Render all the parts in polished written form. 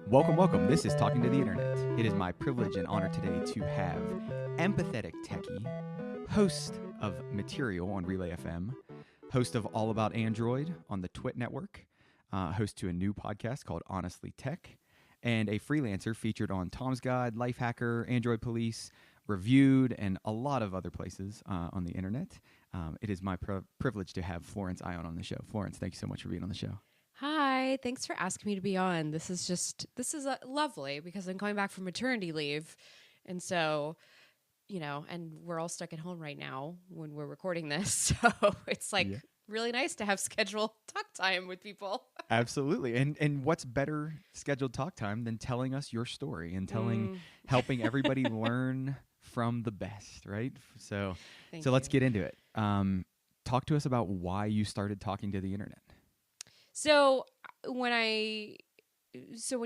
Welcome. This is Talking to the Internet. It is my privilege and honor today to have Empathetic Techie, host of Material on Relay FM, host of All About Android on the Twit Network, host to a new podcast called Honestly Tech, and a freelancer featured on Tom's Guide, Lifehacker, Android Police, Reviewed, and a lot of other places on the internet. It is my privilege to have Florence on the show. Florence, thank you so much for being on the show. Hi, thanks for asking me to be on. This is lovely because I'm coming back from maternity leave. And so, and we're all stuck at home right now when we're recording this. So it's really nice to have scheduled talk time with people. Absolutely. And what's better scheduled talk time than telling us your story and helping everybody learn from the best, right? So let's get into it. Talk to us about why you started talking to the internet. So when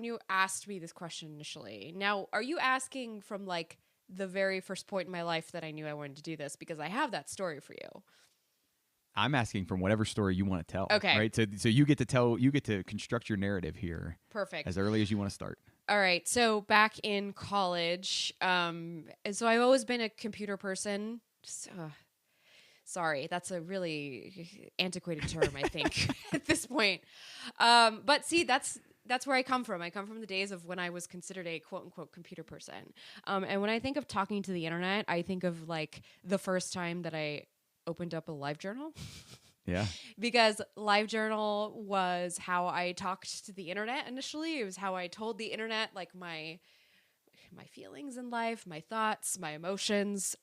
you asked me this question initially, now are you asking from like the very first point in my life that I knew I wanted to do this? Because I have that story for you. I'm asking from whatever story you want to tell. Okay. Right. So you get to construct your narrative here. Perfect. As early as you want to start. All right. So back in college, and so I've always been a computer person. Sorry, that's a really antiquated term, I think, at this point. But see, that's where I come from. I come from the days of when I was considered a quote-unquote computer person. And when I think of talking to the internet, I think of like the first time that I opened up a LiveJournal. Yeah. Because LiveJournal was how I talked to the internet initially. It was how I told the internet like my feelings in life, my thoughts, my emotions,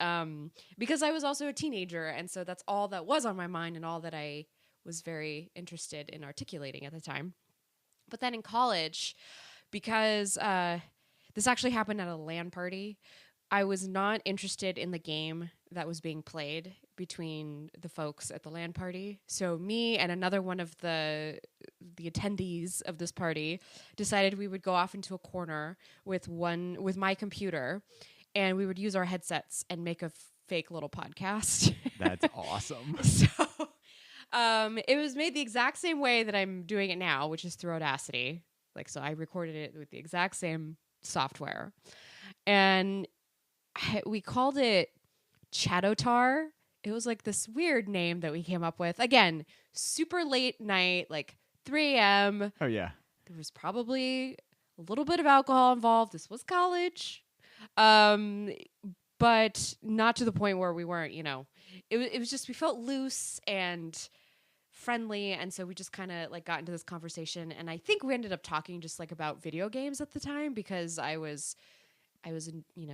because I was also a teenager. And so that's all that was on my mind and all that I was very interested in articulating at the time. But then in college, because this actually happened at a LAN party, I was not interested in the game that was being played between the folks at the LAN party. So me and another one of the attendees of this party decided we would go off into a corner with my computer, and we would use our headsets and make a fake little podcast. That's awesome. So it was made the exact same way that I'm doing it now, which is through Audacity. So I recorded it with the exact same software, and we called it Chatotar. It was like this weird name that we came up with. Again, super late night, like 3 a.m. Oh, yeah. There was probably a little bit of alcohol involved. This was college. But not to the point where we weren't, it was just, we felt loose and friendly. And so we just kind of like got into this conversation. And I think we ended up talking just like about video games at the time because I was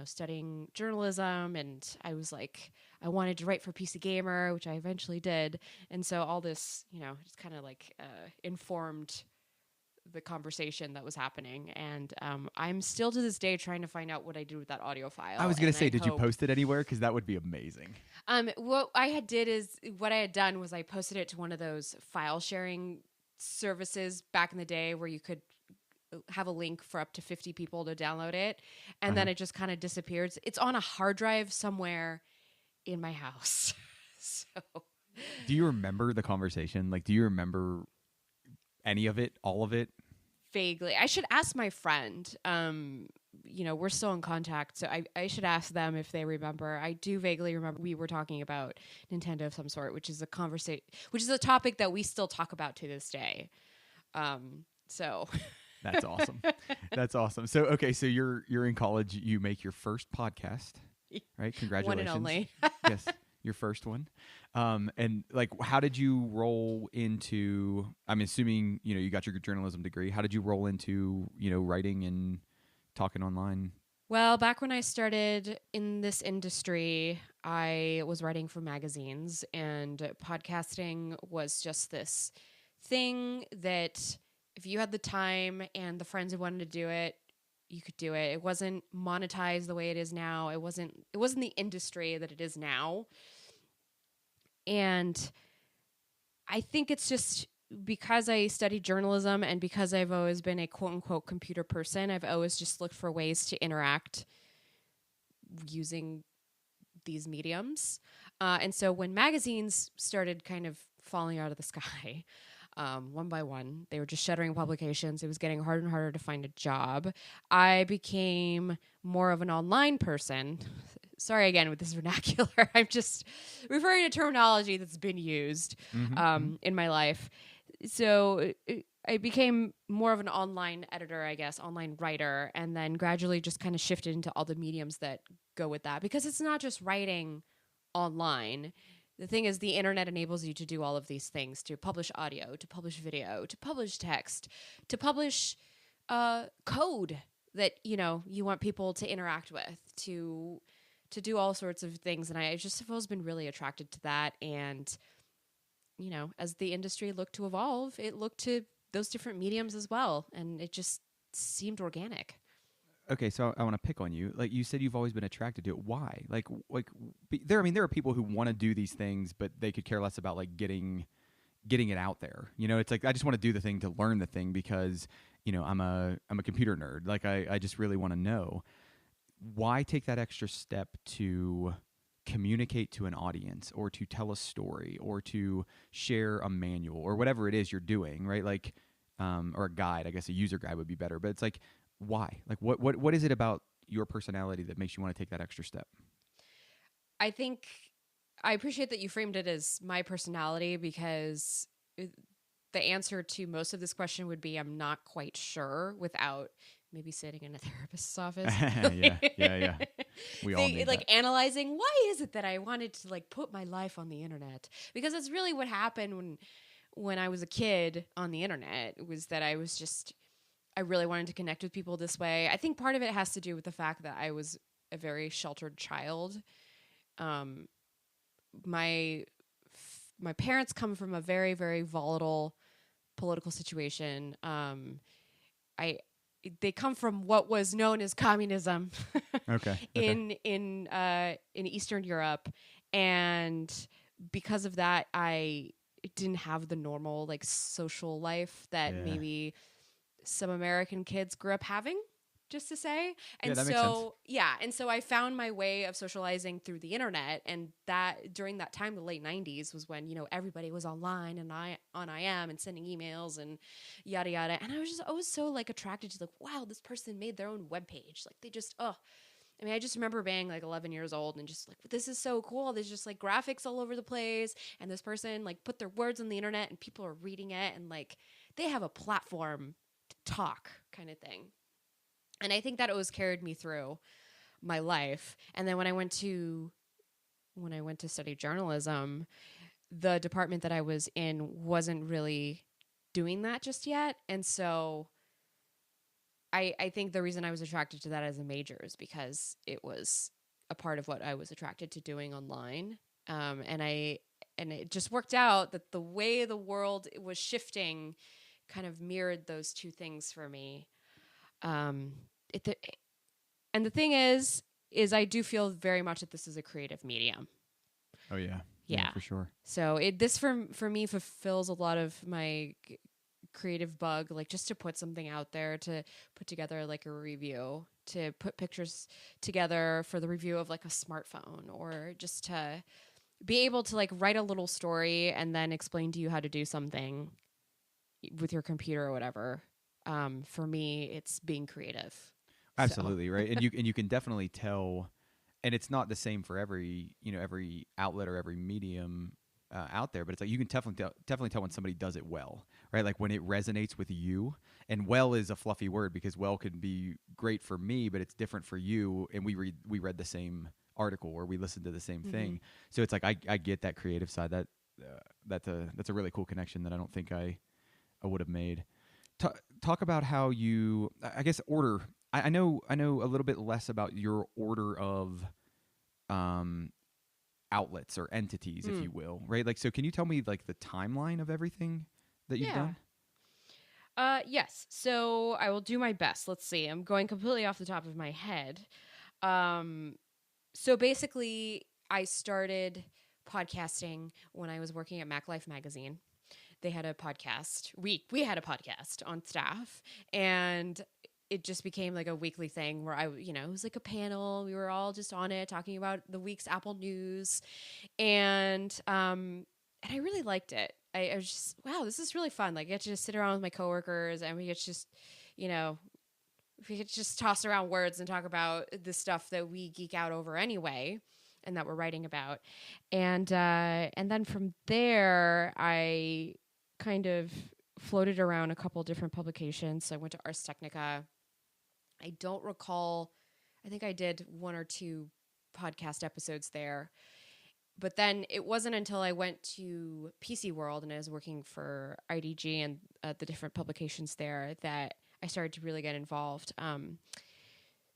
studying journalism, and I was like, I wanted to write for PC Gamer, which I eventually did. And so all this, just kind of like informed the conversation that was happening. And I'm still to this day trying to find out what I did with that audio file. I was going to say, did you post it anywhere? Because that would be amazing. What I had done was I posted it to one of those file sharing services back in the day where you could have a link for up to 50 people to download it, and then it just kind of disappears. It's on a hard drive somewhere in my house. So do you remember the conversation? Like, do you remember any of it, all of it? Vaguely. I should ask my friend. We're still in contact, so I should ask them if they remember. I do vaguely remember we were talking about Nintendo of some sort, which is a topic that we still talk about to this day. So That's awesome. That's awesome. So, okay, so you're in college. You make your first podcast, right? Congratulations. One and only. Yes, your first one. And like, how did you roll into? I'm assuming you got your journalism degree. How did you roll into writing and talking online? Well, back when I started in this industry, I was writing for magazines, and podcasting was just this thing that if you had the time and the friends who wanted to do it, you could do it. It wasn't monetized the way it is now. It wasn't the industry that it is now. And I think it's just because I studied journalism and because I've always been a quote unquote computer person, I've always just looked for ways to interact using these mediums. And so when magazines started kind of falling out of the sky, one by one. They were just shuttering publications. It was getting harder and harder to find a job. I became more of an online person. Sorry again with this vernacular. I'm just referring to terminology that's been used in my life. So I became more of an online editor, I guess, online writer, and then gradually just kind of shifted into all the mediums that go with that, because it's not just writing online. The thing is, the internet enables you to do all of these things, to publish audio, to publish video, to publish text, to publish code that, you know, you want people to interact with, to do all sorts of things. And I just have always been really attracted to that. And, you know, as the industry looked to evolve, it looked to those different mediums as well. And it just seemed organic. Okay, so I want to pick on you. Like you said, you've always been attracted to it. Why? There. I mean, there are people who want to do these things, but they could care less about like getting it out there. You know, it's like I just want to do the thing to learn the thing because, you know, I'm a computer nerd. Like I just really want to know. Why take that extra step to communicate to an audience or to tell a story or to share a manual or whatever it is you're doing, right? Like, or a guide. I guess a user guide would be better. But it's like, why? Like, what is it about your personality that makes you want to take that extra step? I think I appreciate that you framed it as my personality, because the answer to most of this question would be I'm not quite sure without maybe sitting in a therapist's office. yeah. We all need like that. analyzing, why is it that I wanted to like put my life on the internet? Because that's really what happened when I was a kid on the internet, was that I really wanted to connect with people this way. I think part of it has to do with the fact that I was a very sheltered child. My parents come from a very, very volatile political situation. They come from what was known as communism. Okay. in Eastern Europe, and because of that, I didn't have the normal like social life that maybe some American kids grew up having, just to say. And that makes sense. and so I found my way of socializing through the internet, and that during that time, the late 90s, was when, you know, everybody was online and on IM and sending emails and yada yada. And I was so like attracted to like, wow, this person made their own webpage. Like they just I mean, I just remember being like 11 years old and just like, this is so cool. There's just like graphics all over the place. And this person like put their words on the internet and people are reading it, and like they have a platform to talk, kind of thing. And I think that always carried me through my life. And then when I went to study journalism, the department that I was in wasn't really doing that just yet. And so I think the reason I was attracted to that as a major is because it was a part of what I was attracted to doing online. And it just worked out that the way the world was shifting kind of mirrored those two things for me. And the thing is I do feel very much that this is a creative medium. Oh yeah. Yeah, for sure. So this for me fulfills a lot of my creative bug, like just to put something out there, to put together like a review, to put pictures together for the review of like a smartphone, or just to be able to like write a little story and then explain to you how to do something with your computer or whatever. For me, it's being creative. Absolutely, right. And you can definitely tell, and it's not the same for every outlet or every medium out there, but it's like you can definitely tell when somebody does it well, right? Like when it resonates with you. And well is a fluffy word, because well could be great for me, but it's different for you. And we read the same article or we listened to the same thing. So it's like I get that creative side. That's a really cool connection that I don't think I would have made. Talk about how you, I guess, order. I know a little bit less about your order of outlets or entities, if you will, right? Like, so can you tell me like the timeline of everything that you've done? Yes. So I will do my best. Let's see. I'm going completely off the top of my head. So basically, I started podcasting when I was working at Mac Life magazine. They had a podcast. We had a podcast on staff, and it just became like a weekly thing where it was like a panel. We were all just on it talking about the week's Apple news, and I really liked it. I was just, wow, this is really fun. Like, I get to just sit around with my coworkers, and we get to just, you know, we could just toss around words and talk about the stuff that we geek out over anyway, and that we're writing about. And then from there, I kind of floated around a couple different publications. So I went to Ars Technica. I don't recall. I think I did 1 or 2 podcast episodes there. But then it wasn't until I went to PC World and I was working for IDG and the different publications there that I started to really get involved.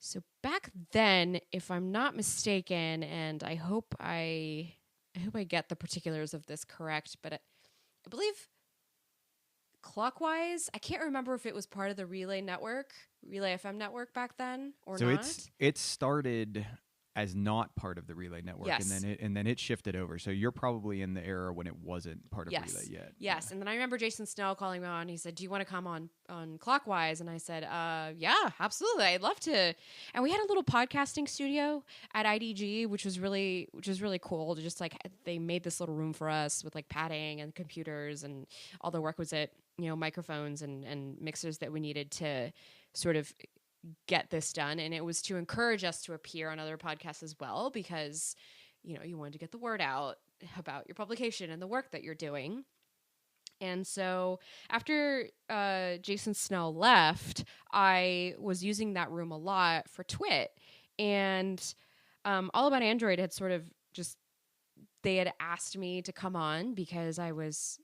So back then, if I'm not mistaken, and I hope I get the particulars of this correct, but I believe Clockwise, I can't remember if it was part of the Relay FM network back then or not. So it started as not part of the Relay network, Yes. and then it shifted over. So you're probably in the era when it wasn't part of Relay yet. Yes, and then I remember Jason Snell calling me on. He said, "Do you want to come on Clockwise?" And I said, "Yeah, absolutely. I'd love to." And we had a little podcasting studio at IDG, which was really cool. To just like they made this little room for us with like padding and computers and all the requisite microphones and mixers that we needed to sort of get this done. And it was to encourage us to appear on other podcasts as well, because you wanted to get the word out about your publication and the work that you're doing. And so after Jason Snell left, I was using that room a lot for Twit. And All About Android had sort of they had asked me to come on because it was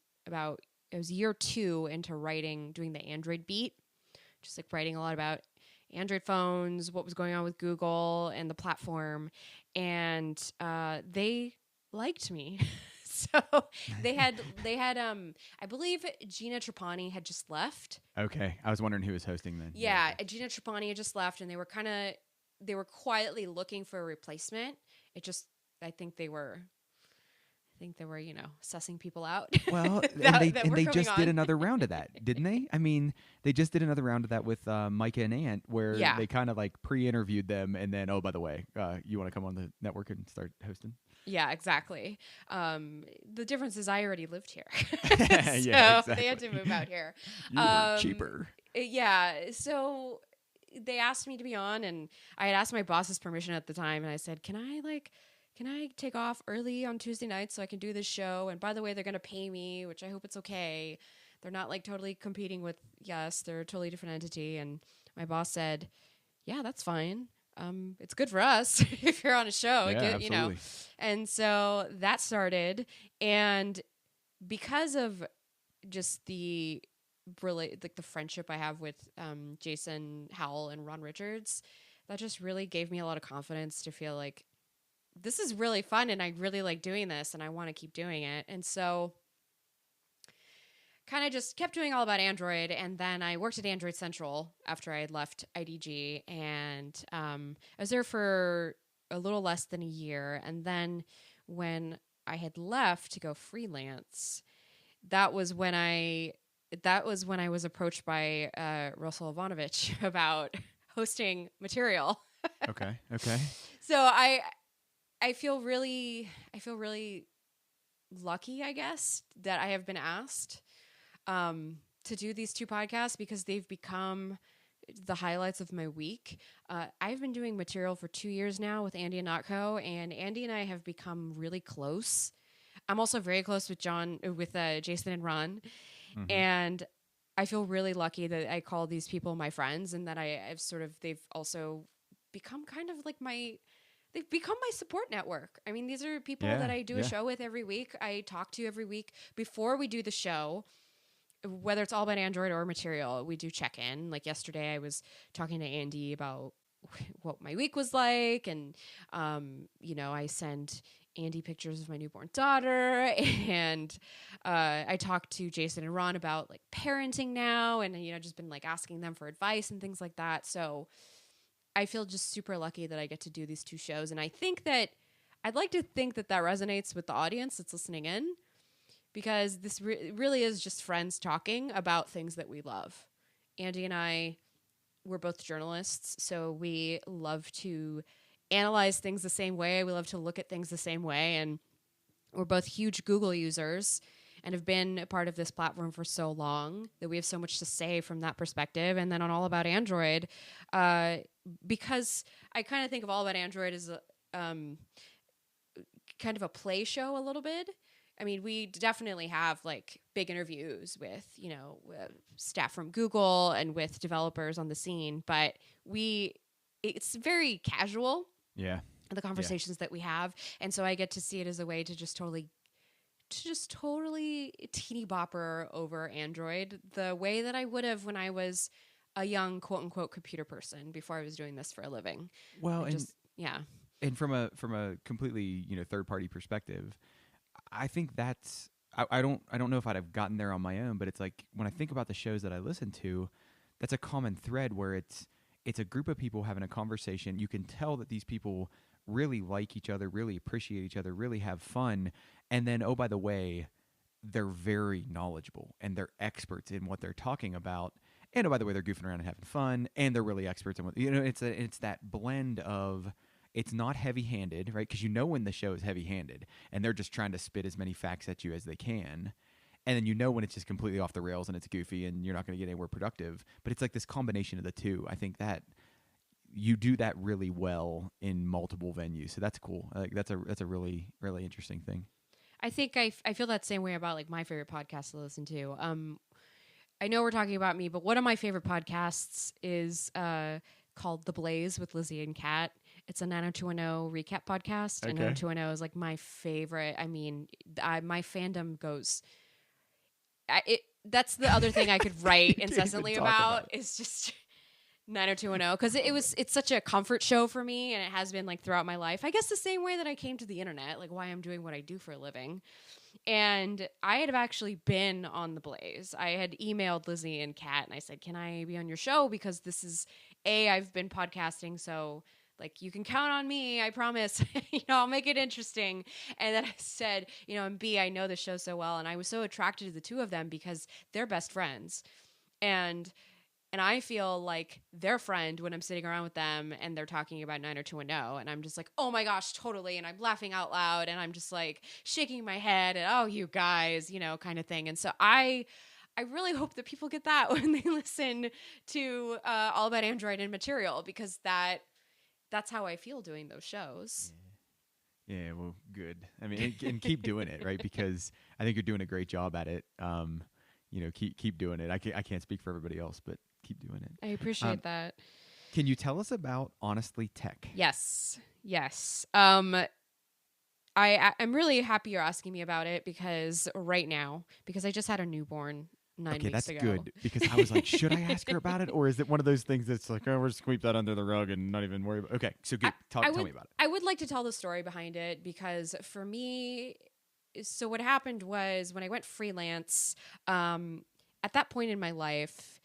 year 2 into doing the Android beat, just like writing a lot about Android phones, what was going on with Google and the platform. And they liked me. So they had I believe Gina Trapani had just left. Okay. I was wondering who was hosting then. Yeah, Gina Trapani had just left, and they were quietly looking for a replacement. I think they were sussing people out. Well, they just did another round of that, didn't they? I mean, they just did another round of that with Micah and Ant, where they kind of like pre-interviewed them, and then, oh, by the way, you want to come on the network and start hosting? Yeah, exactly. The difference is I already lived here. Yeah, exactly. They had to move out here. You were cheaper. Yeah, so they asked me to be on, and I had asked my boss's permission at the time, and I said, can I take off early on Tuesday nights so I can do this show? And by the way, they're going to pay me, which I hope it's okay. They're not like totally competing with Yes. They're a totally different entity. And my boss said, yeah, that's fine. It's good for us if you're on a show. Yeah, absolutely. And so that started. And because of just the friendship I have with Jason Howell and Ron Richards, that just really gave me a lot of confidence to feel like this is really fun and I really like doing this and I want to keep doing it. And so kind of just kept doing All About Android. And then I worked at Android Central after I had left IDG, and I was there for a little less than a year. And then when I had left to go freelance, that was when I was approached by Russell Ivanovich about hosting material. Okay. So I feel really lucky, I guess, that I have been asked to do these 2 podcasts because they've become the highlights of my week. I've been doing material for 2 years now with Andy and Notco, and Andy and I have become really close. I'm also very close with Jason and Ron, and I feel really lucky that I call these people my friends, and that they've also become kind of like they've become my support network. I mean, these are people that I do a show with every week. I talk to every week before we do the show, whether it's All About Android or material. We do check in. Like yesterday, I was talking to Andy about what my week was like, and I send Andy pictures of my newborn daughter, and I talked to Jason and Ron about like parenting now, and just been like asking them for advice and things like that. So I feel just super lucky that I get to do these 2 shows. And I think that I'd like to think that resonates with the audience that's listening in, because this really is just friends talking about things that we love. Andy and I, we're both journalists, so we love to analyze things the same way. We love to look at things the same way. And we're both huge Google users. and have been a part of this platform for so long that we have so much to say from that perspective. And then on All About Android, because I kind of think of All About Android as kind of a play show a little bit. I mean, we definitely have like big interviews with, staff from Google and with developers on the scene, but it's very casual. Yeah. The conversations that we have. And so I get to see it as a way to just totally teeny bopper over Android the way that I would have when I was a young quote unquote computer person before I was doing this for a living. Well, yeah. And from a completely, third party perspective, I think that's I don't know if I'd have gotten there on my own, but it's like when I think about the shows that I listen to, that's a common thread where it's a group of people having a conversation. You can tell that these people really like each other, really appreciate each other, really have fun. And then, oh, by the way, they're very knowledgeable and they're experts in what they're talking about. And oh, by the way, they're goofing around and having fun, and they're really experts in what, it's that blend of, it's not heavy-handed, right? Because when the show is heavy-handed and they're just trying to spit as many facts at you as they can. And then when it's just completely off the rails and it's goofy and you're not going to get anywhere productive. But it's like this combination of the two. I think that you do that really well in multiple venues. So that's cool. Like that's a really, really interesting thing. I think I feel that same way about like my favorite podcasts to listen to. I know we're talking about me, but one of my favorite podcasts is called The Blaze with Lizzie and Kat. It's a 90210 recap podcast. Okay. And 90210 is like my favorite. I mean, my fandom goes... that's the other thing I could write incessantly about is just 90210, because it's such a comfort show for me, and it has been like throughout my life. I guess the same way that I came to the internet, like why I'm doing what I do for a living. And I had actually been on The Blaze. I had emailed Lizzie and Kat, and I said, "Can I be on your show? Because this is I've been podcasting, so like you can count on me. I promise. I'll make it interesting." And then I said, and B, I know the show so well, and I was so attracted to the two of them because they're best friends, and I feel like their friend when I'm sitting around with them and they're talking about 90210, and I'm just like, oh my gosh, totally. And I'm laughing out loud, and I'm just like shaking my head and, oh, you guys, kind of thing. And so I really hope that people get that when they listen to All About Android and Material, because that's how I feel doing those shows. Yeah, well, good. I mean, and keep doing it, right? Because I think you're doing a great job at it. Keep doing it. I can't speak for everybody else, but keep doing it. I appreciate that. Can you tell us about Honestly Tech? Yes. I'm really happy you're asking me about it because I just had a newborn 9 weeks ago. Okay, that's good, because I was like, should I ask her about it? Or is it one of those things that's like, oh, we'll just sweep that under the rug and not even worry about it? Okay, so tell me about it. I would like to tell the story behind it, because for me, so what happened was when I went freelance, at that point in my life,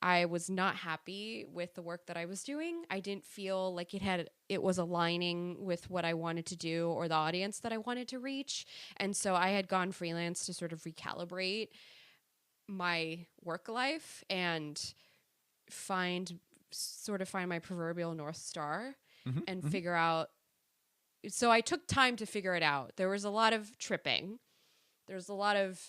I was not happy with the work that I was doing. I didn't feel like it was aligning with what I wanted to do or the audience that I wanted to reach. And so I had gone freelance to sort of recalibrate my work life and find my proverbial North Star and figure out. So I took time to figure it out. There was a lot of tripping. There's a lot of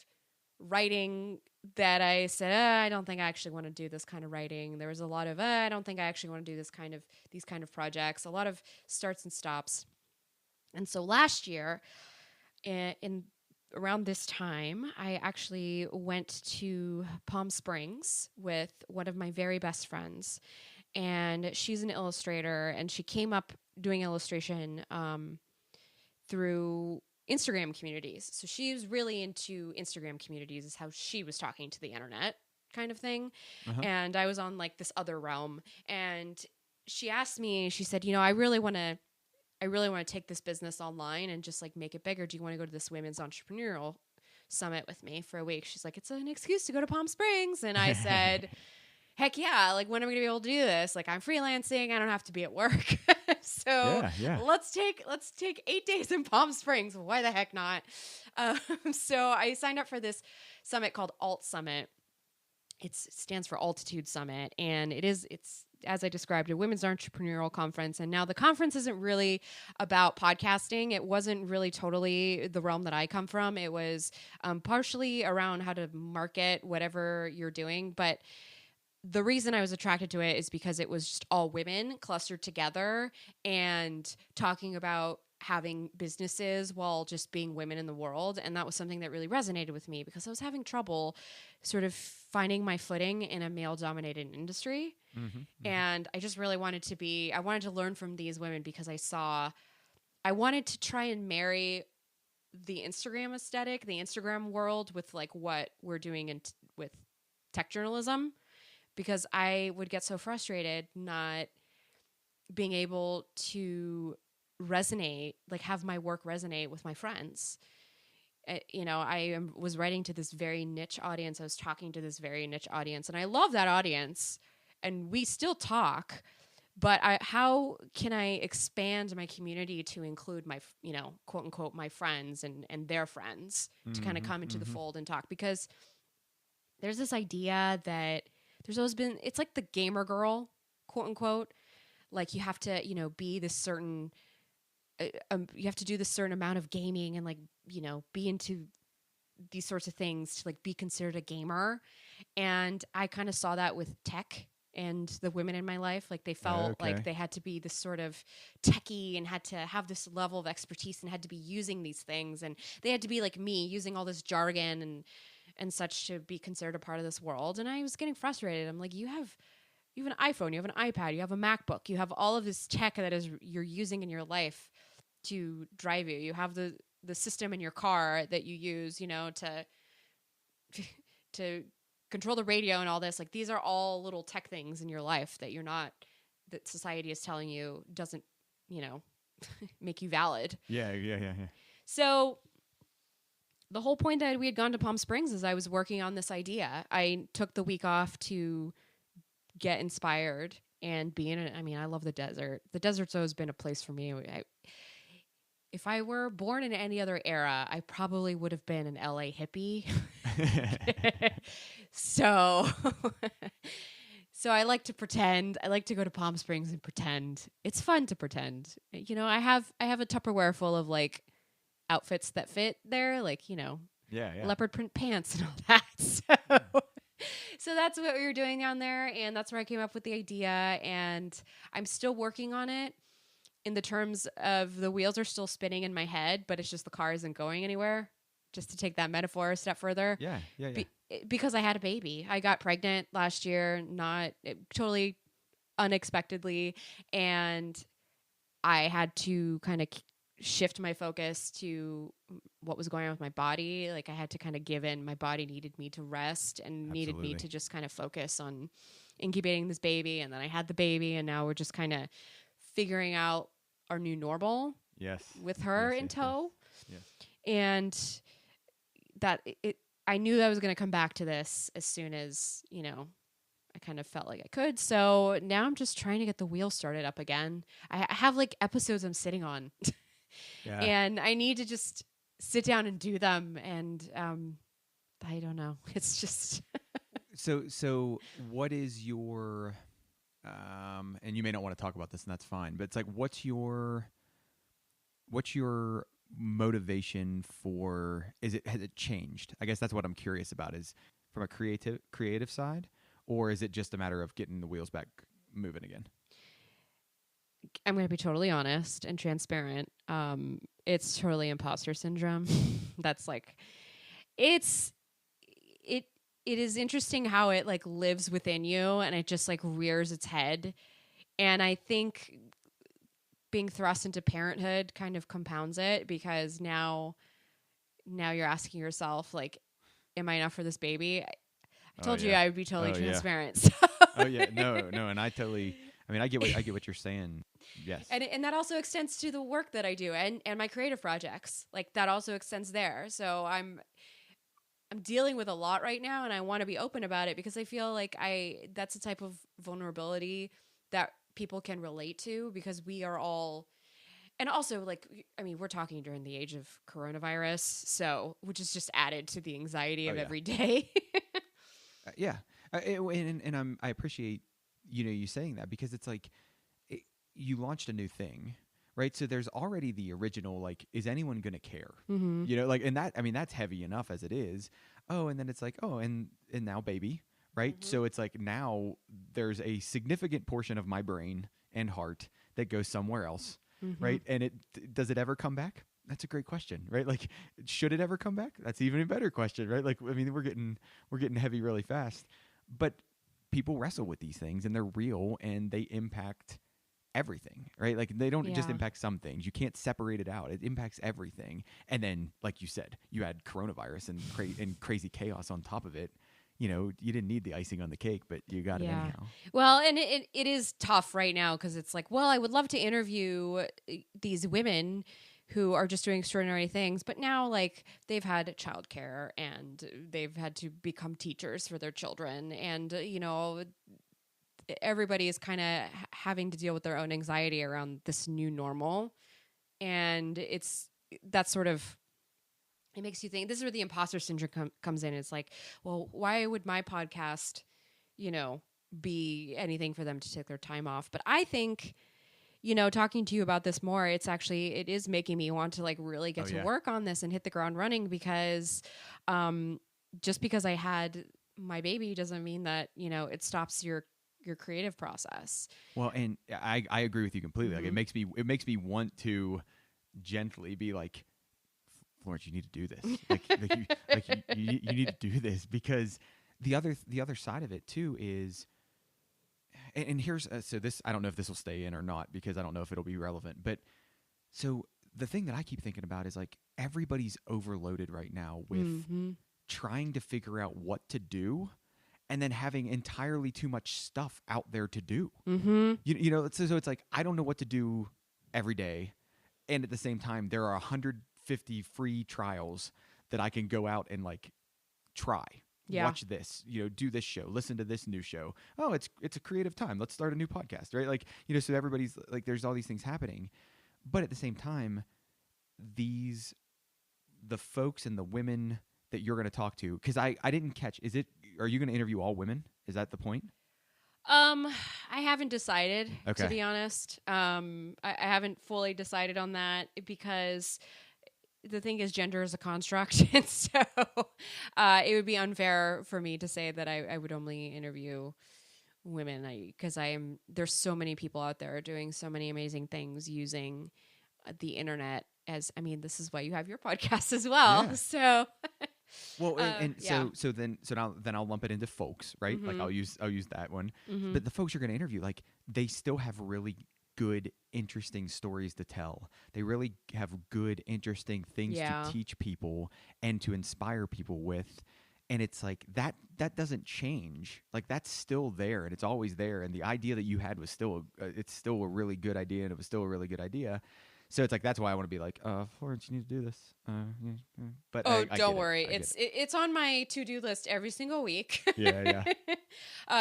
writing that I said, I don't think I actually want to do this kind of writing. There was a lot of, I don't think I actually want to do these kind of projects. A lot of starts and stops. And so last year, in around this time, I actually went to Palm Springs with one of my very best friends. And she's an illustrator, and she came up doing illustration through Instagram communities. So she's really into Instagram communities, is how she was talking to the internet kind of thing. And I was on like this other realm, and she asked me, she said, I really want to take this business online and just like make it bigger. Do you want to go to this women's entrepreneurial summit with me for a week? She's like, it's an excuse to go to Palm Springs. And I said, heck yeah. Like, when am I going to be able to do this? Like, I'm freelancing. I don't have to be at work. So let's take 8 days in Palm Springs. Why the heck not? So I signed up for this summit called Alt Summit. It stands for Altitude Summit, and it's as I described, a women's entrepreneurial conference. And now the conference isn't really about podcasting. It wasn't really totally the realm that I come from. It was partially around how to market whatever you're doing. But the reason I was attracted to it is because it was just all women clustered together and talking about having businesses while just being women in the world. And that was something that really resonated with me because I was having trouble sort of finding my footing in a male dominated industry. And I just really wanted I wanted to learn from these women because I wanted to try and marry the Instagram aesthetic, the Instagram world with like what we're doing with tech journalism, because I would get so frustrated not being able to resonate, like have my work resonate with my friends. I was writing to this very niche audience. I was talking to this very niche audience, and I love that audience, and we still talk. But how can I expand my community to include my, quote unquote, my friends and their friends to kind of come into the fold and talk? Because there's this idea that there's always been, it's like the gamer girl, quote unquote. Like you have to, be this certain, you have to do this certain amount of gaming and like, be into these sorts of things to like be considered a gamer. And I kind of saw that with tech and the women in my life. Like they felt like they had to be this sort of techie and had to have this level of expertise and had to be using these things. And they had to be like me, using all this jargon and such to be considered a part of this world. And I was getting frustrated. I'm like, you have an iPhone, you have an iPad, you have a MacBook, you have all of this tech that you're using in your life to drive you. You have the system in your car that you use, to control the radio and all this. Like these are all little tech things in your life that society is telling you doesn't, make you valid. Yeah. So the whole point that we had gone to Palm Springs is I was working on this idea. I took the week off to get inspired and be in it. I mean, I love the desert. The desert's always been a place for me. If I were born in any other era, I probably would have been an LA hippie. So I like to pretend. I like to go to Palm Springs and pretend. It's fun to pretend. I have a Tupperware full of like outfits that fit there, like, leopard print pants and all that. So that's what we were doing down there, and that's where I came up with the idea, and I'm still working on it in the terms of the wheels are still spinning in my head, but it's just the car isn't going anywhere, just to take that metaphor a step further. Yeah. Because I had a baby. I got pregnant last year, totally unexpectedly, and I had to kind of shift my focus to what was going on with my body. Like I had to kind of give in. My body needed me to rest and needed me to just kind of focus on incubating this baby. And then I had the baby, and now we're just kind of figuring out our new normal. Yes. With her in tow. Yes. And that I knew I was going to come back to this as soon as, I kind of felt like I could. So now I'm just trying to get the wheel started up again. I have like episodes I'm sitting on. Yeah. And I need to just sit down and do them. And I don't know. It's just. So what is your, and you may not want to talk about this, and that's fine, but it's like, what's your motivation for, has it changed? I guess that's what I'm curious about, is from a creative side, or is it just a matter of getting the wheels back moving again? I'm going to be totally honest and transparent. It's totally imposter syndrome. That's like, it is interesting how it like lives within you and it just like rears its head. And I think being thrust into parenthood kind of compounds it, because now you're asking yourself, like, am I enough for this baby? I told you I would be totally transparent. Yeah. No. And I get what you're saying. Yes. And that also extends to the work that I do and my creative projects. Like that also extends there. So I'm dealing with a lot right now, and I want to be open about it because I feel like that's a type of vulnerability that people can relate to, because we are all, and also like, I mean, we're talking during the age of coronavirus, so which is just added to the anxiety of every day. Yeah. I appreciate you saying that because it's like you launched a new thing, right? So there's already the original, like, is anyone going to care? Mm-hmm. Like, and that, I mean, that's heavy enough as it is. Oh, and then it's like, oh, and now baby, right? Mm-hmm. So it's like now there's a significant portion of my brain and heart that goes somewhere else, Mm-hmm. right? And does it ever come back? That's a great question, right? Like, should it ever come back? That's even a better question, right? Like, I mean, we're getting heavy really fast, but people wrestle with these things and they're real and they impact everything, right? Like they don't just Yeah. impact some things. You can't separate it out. It impacts everything. And then, like you said, you had coronavirus and crazy chaos on top of it. You didn't need the icing on the cake, but you got it Yeah. anyhow. Well, and it is tough right now because it's like, well, I would love to interview these women who are just doing extraordinary things, but now like they've had childcare and they've had to become teachers for their children, and everybody is kind of having to deal with their own anxiety around this new normal, and that's sort of. It makes you think. This is where the imposter syndrome comes in. It's like, well, why would my podcast, be anything for them to take their time off? But I think, talking to you about this more, it is making me want to like really get to work on this and hit the ground running because, just because I had my baby doesn't mean that, it stops your creative process. Well, and I agree with you completely. Mm-hmm. Like it makes me want to gently be like, Florence, you need to do this. You need to do this because the other side of it too is, and here's so this, I don't know if this will stay in or not because I don't know if it'll be relevant. But so the thing that I keep thinking about is like everybody's overloaded right now with Mm-hmm. trying to figure out what to do, and then having entirely too much stuff out there to do. Mm-hmm. So it's like I don't know what to do every day, and at the same time there are 150 free trials that I can go out and like try. Yeah. Watch this, do this show, listen to this new show. Oh, it's a creative time. Let's start a new podcast, right? Like, so everybody's like, there's all these things happening, but at the same time, the folks and the women that you're going to talk to, because I didn't catch, are you going to interview all women? Is that the point? I haven't decided, Okay. to be honest. I haven't fully decided on that because the thing is gender is a construct. And so it would be unfair for me to say that I would only interview women because there's so many people out there doing so many amazing things using the internet this is why you have your podcast as well. Yeah. So well, and yeah. so then I'll lump it into folks, right? Mm-hmm. Like I'll use that one. Mm-hmm. But the folks you're going to interview, like they still have really good, interesting stories to tell. They really have good, interesting things to teach people and to inspire people with. And it's like that doesn't change. Like that's still there and it's always there. And the idea that you had was it's still a really good idea, and it was still a really good idea. So it's like that's why I want to be like, Florence, you need to do this. But don't worry, it's on my to-do list every single week. Yeah.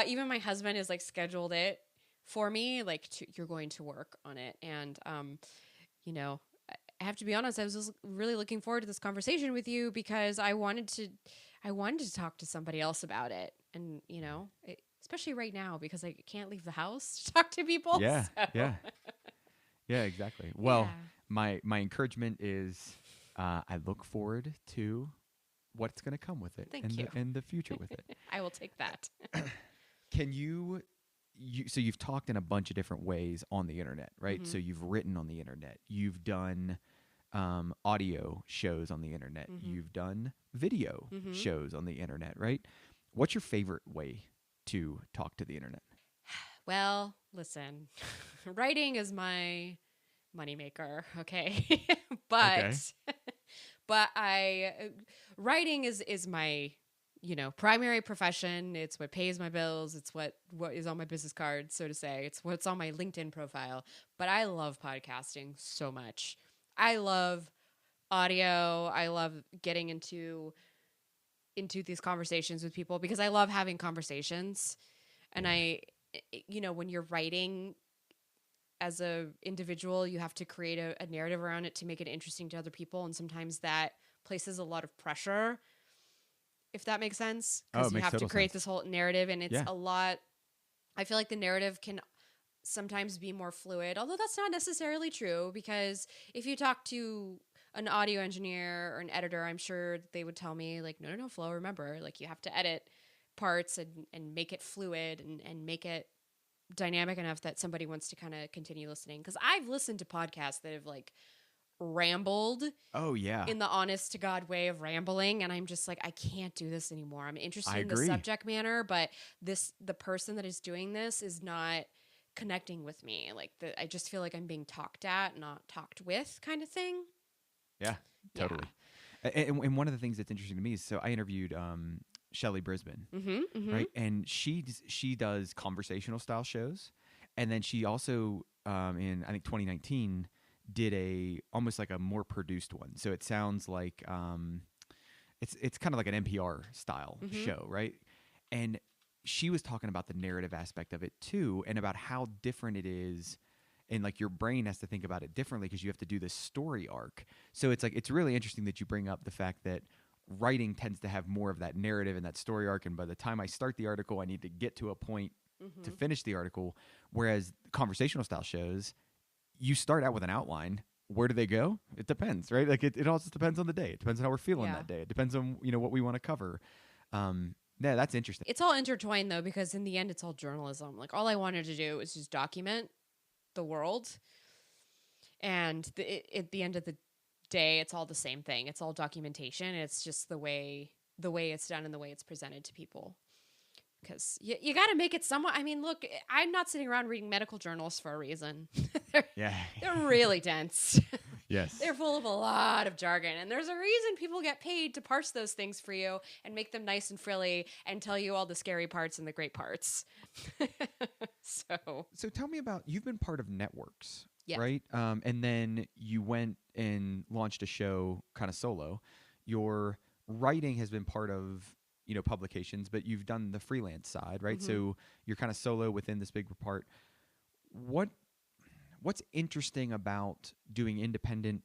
Even my husband is like scheduled it for me, like you're going to work on it, and I have to be honest, I was just really looking forward to this conversation with you because I wanted to talk to somebody else about it, and especially right now because I can't leave the house to talk to people. Yeah, so. Yeah, exactly. Well, my encouragement is I look forward to what's going to come with it. Thank you. And the future with it. I will take that. Can so you've talked in a bunch of different ways on the internet, right? Mm-hmm. So you've written on the internet. You've done audio shows on the internet. Mm-hmm. You've done video Mm-hmm. shows on the internet, right? What's your favorite way to talk to the internet? Well, listen, writing is my moneymaker, okay? But writing is my, primary profession. It's what pays my bills. It's what is on my business card, so to say. It's what's on my LinkedIn profile. But I love podcasting so much. I love audio. I love getting into these conversations with people because I love having conversations. And when you're writing as a individual, you have to create a narrative around it to make it interesting to other people. And sometimes that places a lot of pressure, if that makes sense. Because you have to create this whole narrative, and it's a lot I feel like the narrative can sometimes be more fluid, although that's not necessarily true, because if you talk to an audio engineer or an editor, I'm sure they would tell me like, no, Flo, remember, like you have to edit parts and make it fluid and make it dynamic enough that somebody wants to kind of continue listening. Because I've listened to podcasts that have like rambled Oh yeah, in the honest to God way of rambling, and I'm just like, I can't do this anymore. I'm interested I in the agree. subject matter, but the person that is doing this is not connecting with me. Like I just feel like I'm being talked at, not talked with, kind of thing. Yeah, totally. And one of the things that's interesting to me is, so I interviewed Shelley Brisbane, right? And she does conversational style shows, and then she also in I think 2019 did a almost like a more produced one. So it sounds like it's kind of like an NPR style show, right? And she was talking about the narrative aspect of it too, and about how different it is. And like your brain has to think about it differently because you have to do this story arc. So it's like it's really interesting that you bring up the fact that writing tends to have more of that narrative and that story arc. And by the time I start the article, I need to get to a point to finish the article. Whereas conversational style shows, you start out with an outline. Where do they go? It depends, right? Like it all just depends on the day. It depends on how we're feeling that day. It depends on what we want to cover. Yeah, that's interesting. It's all intertwined though, because in the end, it's all journalism. Like all I wanted to do was just document the world, and at the end of the day, it's all the same thing. It's all documentation. It's just the way it's done and the way it's presented to people. Because you got to make it somewhat. I mean, look, I'm not sitting around reading medical journals for a reason. They're really dense. Yes. They're full of a lot of jargon. And there's a reason people get paid to parse those things for you and make them nice and frilly and tell you all the scary parts and the great parts. So tell me about, you've been part of networks, Yeah. right? And then you went and launched a show kind of solo. Your writing has been part of publications, but you've done the freelance side, right? So you're kind of solo within this big part. What's interesting about doing independent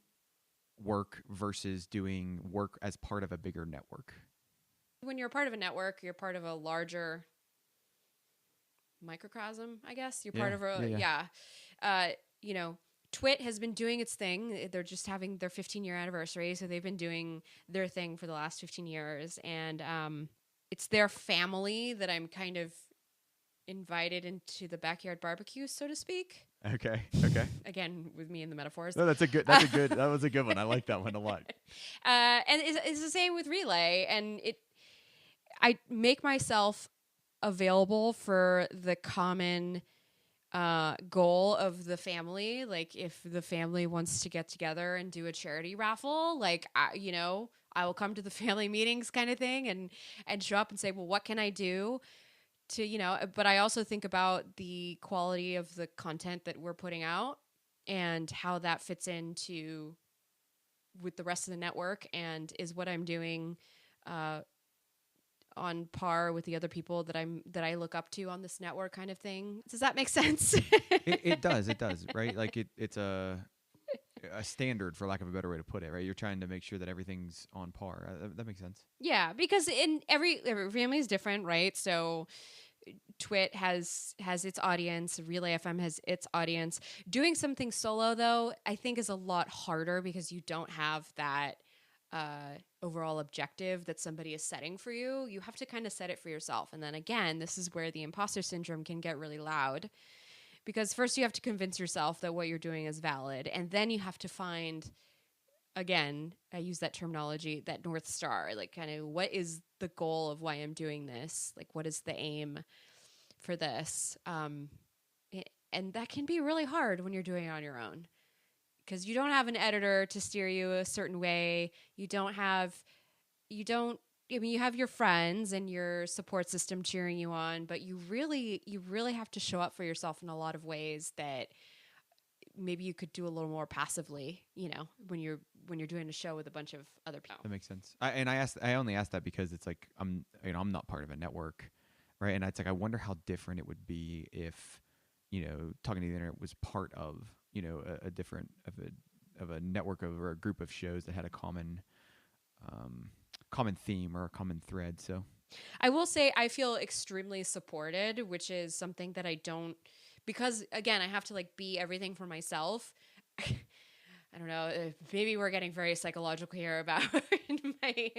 work versus doing work as part of a bigger network? When you're part of a network, you're part of a larger microcosm, I guess. You're part of a Twit has been doing its thing. They're just having their 15-year anniversary, so they've been doing their thing for the last 15 years. And it's their family that I'm kind of invited into the backyard barbecue, so to speak. Okay. Again, with me and the metaphors. No, that was a good one. I like that one a lot. And it's the same with Relay. And I make myself available for the common goal of the family. Like if the family wants to get together and do a charity raffle, like I will come to the family meetings kind of thing and show up and say, well, what can I do to, but I also think about the quality of the content that we're putting out and how that fits into with the rest of the network, and is what I'm doing on par with the other people that I look up to on this network, kind of thing. Does that make sense? It does, right? Like it's a standard, for lack of a better way to put it, right? You're trying to make sure that everything's on par. That makes sense. Yeah, because in every family is different, right? So Twit has its audience, Relay FM has its audience. Doing something solo, though, I think is a lot harder because you don't have that overall objective that somebody is setting for you. You have to kind of set it for yourself. And then again, this is where the imposter syndrome can get really loud, because first you have to convince yourself that what you're doing is valid. And then you have to find, again, I use that terminology, that North Star, like kind of what is the goal of why I'm doing this? Like what is the aim for this? And that can be really hard when you're doing it on your own, because you don't have an editor to steer you a certain way. You have your friends and your support system cheering you on, but you really have to show up for yourself in a lot of ways that maybe you could do a little more passively, when you're doing a show with a bunch of other people. That makes sense. I only asked that because it's like I'm not part of a network, right? And it's like I wonder how different it would be if talking to the internet was part of a different of a network or a group of shows that had a common theme or a common thread. So I will say I feel extremely supported, which is something that I don't, because again, I have to like be everything for myself. I don't know. Maybe we're getting very psychological here about my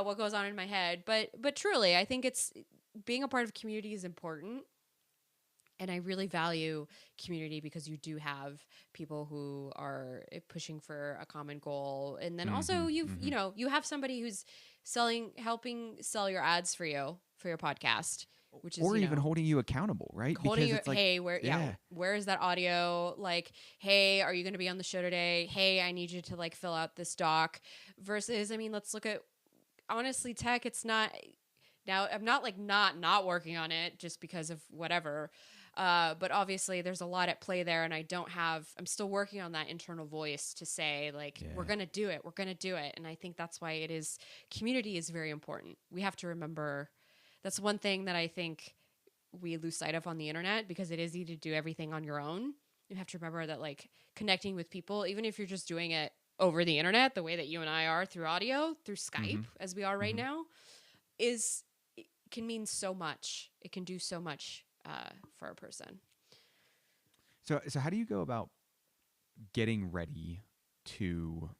what goes on in my head, but truly, I think it's being a part of community is important, and I really value community because you do have people who are pushing for a common goal, and then also you have somebody who's helping sell your ads for you for your podcast, which is or even holding you accountable, right? holding Because you, it's like, hey, where is that audio? Like, hey, are you going to be on the show today? Hey, I need you to like fill out this doc. Versus, I mean, let's look at honestly tech. It's not now. I'm not like not working on it just because of whatever. But obviously, there's a lot at play there, and I'm still working on that internal voice to say like, we're gonna do it. We're gonna do it. And I think that's why community is very important. We have to remember. That's one thing that I think we lose sight of on the internet because it is easy to do everything on your own. You have to remember that like connecting with people, even if you're just doing it over the internet, the way that you and I are through audio, through Skype, as we are right now, it can mean so much. It can do so much for a person. So how do you go about getting ready to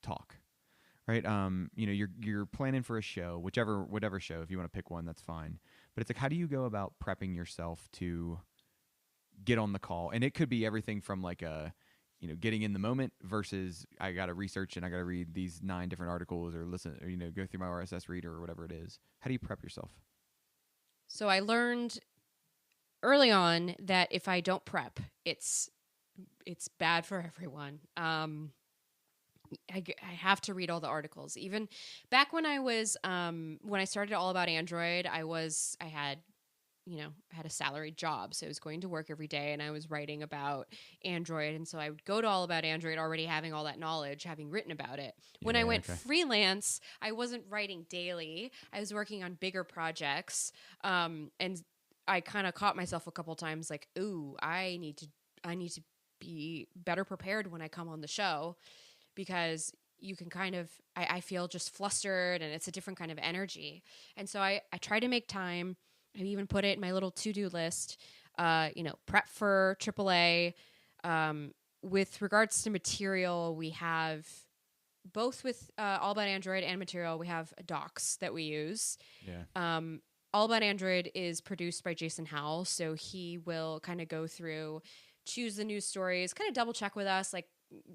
talk? Right. You're planning for a show, whatever show. If you want to pick one, that's fine. But it's like, how do you go about prepping yourself to get on the call? And it could be everything from like getting in the moment versus I got to research and I got to read these 9 different articles or listen or go through my RSS reader or whatever it is. How do you prep yourself? So I learned early on that if I don't prep, it's bad for everyone. I have to read all the articles. Even back when I was when I started All About Android, I had a salaried job, so I was going to work every day and I was writing about Android, and so I would go to All About Android already having all that knowledge, having written about it. When I went freelance, I wasn't writing daily. I was working on bigger projects, and I kind of caught myself a couple times like, ooh, I need to be better prepared when I come on the show. Because you can kind of, I feel just flustered and it's a different kind of energy. And so I try to make time. I even put it in my little to-do list, prep for AAA. With regards to material, we have both with All About Android and Material, we have docs that we use. Yeah. All About Android is produced by Jason Howell. So he will kind of go through, choose the news stories, kind of double check with us, like,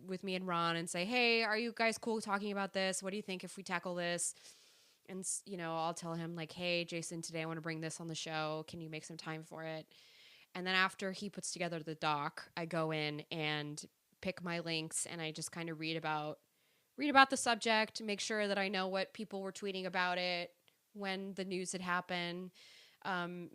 with me and Ron, and say, hey, are you guys cool talking about this? What do you think if we tackle this? And, I'll tell him like, hey, Jason, today I want to bring this on the show. Can you make some time for it? And then after he puts together the doc, I go in and pick my links and I just kind of read about the subject, make sure that I know what people were tweeting about it when the news had happened,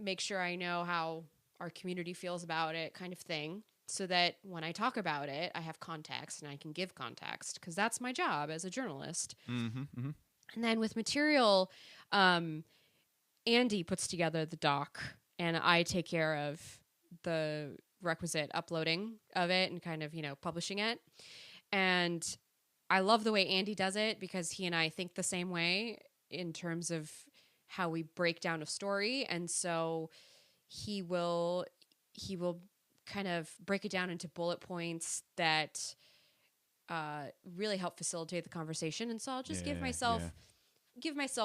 make sure I know how our community feels about it, kind of thing. So that when I talk about it, I have context and I can give context because that's my job as a journalist. And then with Material, Andy puts together the doc and I take care of the requisite uploading of it and kind of, publishing it. And I love the way Andy does it because he and I think the same way in terms of how we break down a story. And so he will kind of break it down into bullet points that really help facilitate the conversation. And so I'll just give myself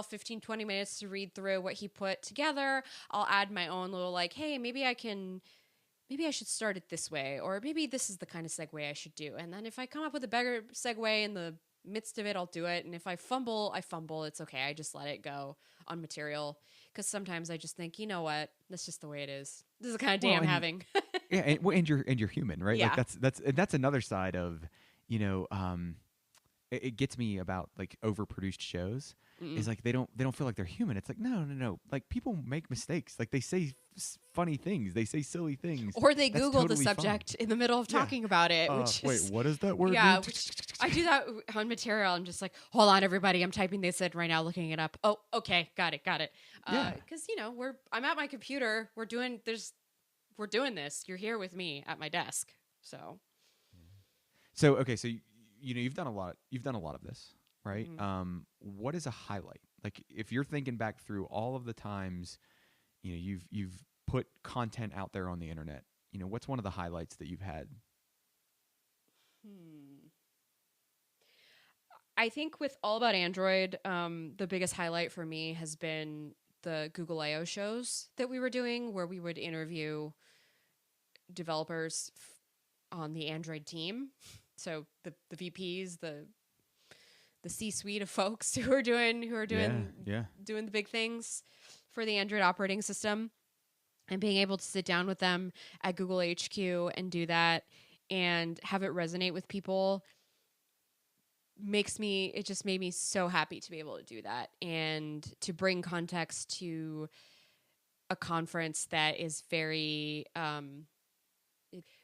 15, 20 minutes to read through what he put together. I'll add my own little like, hey, maybe I should start it this way, or maybe this is the kind of segue I should do. And then if I come up with a better segue in the midst of it, I'll do it. And if I fumble, It's okay. I just let it go on Material. Because sometimes I just think, you know what? That's just the way it is. This is the kind of day I'm having. and you're human, right? Yeah. Like that's another side of, it gets me about like overproduced shows. Is like they don't feel like they're human. It's like no. Like people make mistakes. Like they say funny things. They say silly things. Or they That's Google totally the subject fine. in the middle of talking about it. Wait, what does that word mean? Yeah, I do that on Material. I'm just like, hold on, everybody. I'm typing this in right now, looking it up. Oh, okay, got it. Because I'm at my computer. We're doing this. You're here with me at my desk. So okay, so you've done a lot of this, right? What is a highlight? Like if you're thinking back through all of the times, you've put content out there on the internet, what's one of the highlights that you've had? I think with All About Android, the biggest highlight for me has been the Google I/O shows that we were doing, where we would interview developers on the Android team. So the VPs, the C-suite of folks who are doing doing the big things for the Android operating system, and being able to sit down with them at Google HQ and do that and have it resonate with people it just made me so happy to be able to do that and to bring context to a conference that is very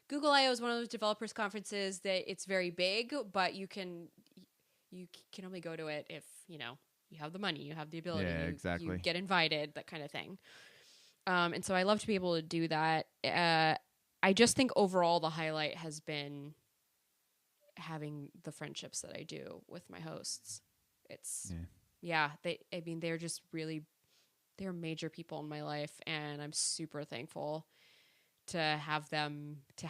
Google I/O is one of those developers conferences that it's very big, but you can only go to it if you have the money, you have the ability, exactly. You get invited, that kind of thing. And so I love to be able to do that. I just think overall the highlight has been having the friendships that I do with my hosts. It's they're just really, they're major people in my life, and I'm super thankful to have them, to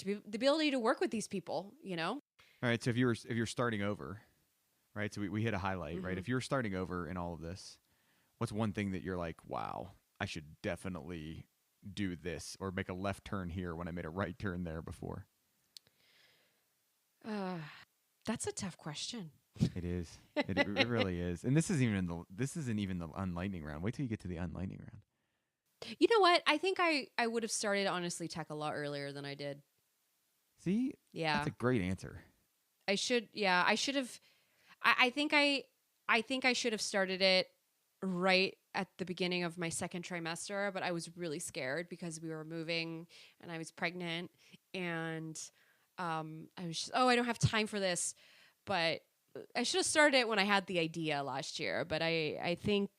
be the ability to work with these people, All right. So if you're starting over, right? So we hit a highlight, right? If you're starting over in all of this, what's one thing that you're like, wow, I should definitely do this, or make a left turn here when I made a right turn there before? That's a tough question. It is. It really is. And this isn't even the unlightning round. Wait till you get to the unlightning round. You know what? I think I would have started honestly tech a lot earlier than I did. See? Yeah. That's a great answer. I should have. I think I should have started it right at the beginning of my second trimester, but I was really scared because we were moving and I was pregnant, and I was just, I don't have time for this. But I should have started it when I had the idea last year. But I think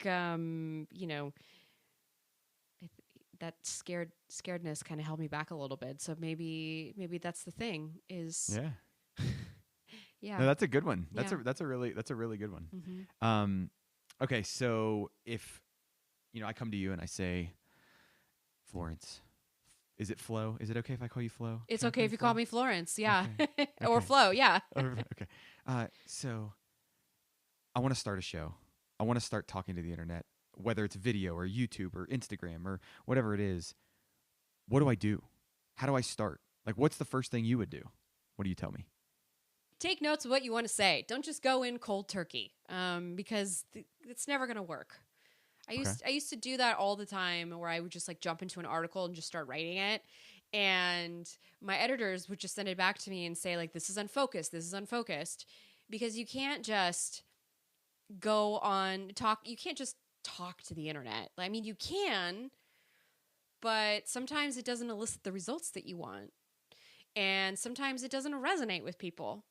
that scaredness kind of held me back a little bit. So maybe that's the thing is. Yeah. Yeah. No, that's a good one. That's Yeah. a really good one. Mm-hmm. Okay, so if I come to you and I say, Florence, is it Flo? Is it okay if I call you Flo? It's Can I okay if you Flo? call me Florence, yeah. Okay. Or Flo, yeah. Okay. So I want to start a show. I want to start talking to the internet, whether it's video or YouTube or Instagram or whatever it is. What do I do? How do I start? Like, what's the first thing you would do? What do you tell me? Take notes of what you want to say. Don't just go in cold turkey, because it's never going to work. I used to do that all the time, where I would just jump into an article and just start writing it, and my editors would just send it back to me and say this is unfocused, because you can't just you can't just talk to the internet. I mean, you can, but sometimes it doesn't elicit the results that you want, and sometimes it doesn't resonate with people.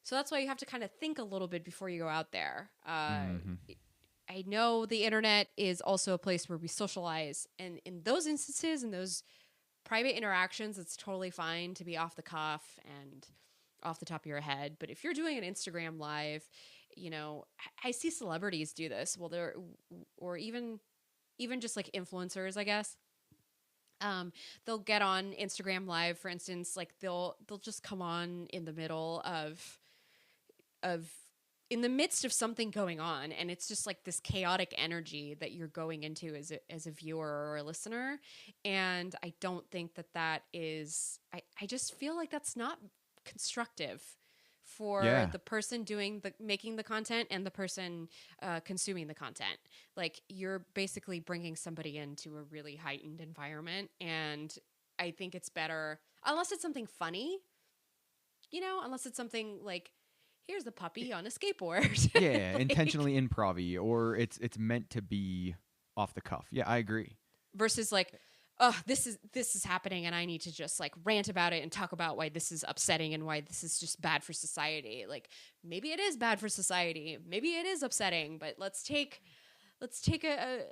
So that's why you have to kind of think a little bit before you go out there. I know the internet is also a place where we socialize. And in those instances, in those private interactions, it's totally fine to be off the cuff and off the top of your head. But if you're doing an Instagram live, I see celebrities do this. Well, or even just influencers, I guess. They'll get on Instagram live, for instance, they'll just come on in the middle in the midst of something going on, and it's just this chaotic energy that you're going into as a viewer or a listener. And I don't think that is, I just feel like that's not constructive for the person making the content and the person consuming the content. You're basically bringing somebody into a really heightened environment, and I think it's better, unless it's something funny, unless it's something here's the puppy on a skateboard. Yeah, intentionally improv-y, or it's meant to be off the cuff. Yeah, I agree. Versus this is happening and I need to just rant about it and talk about why this is upsetting and why this is just bad for society. Maybe it is bad for society. Maybe it is upsetting, but let's take a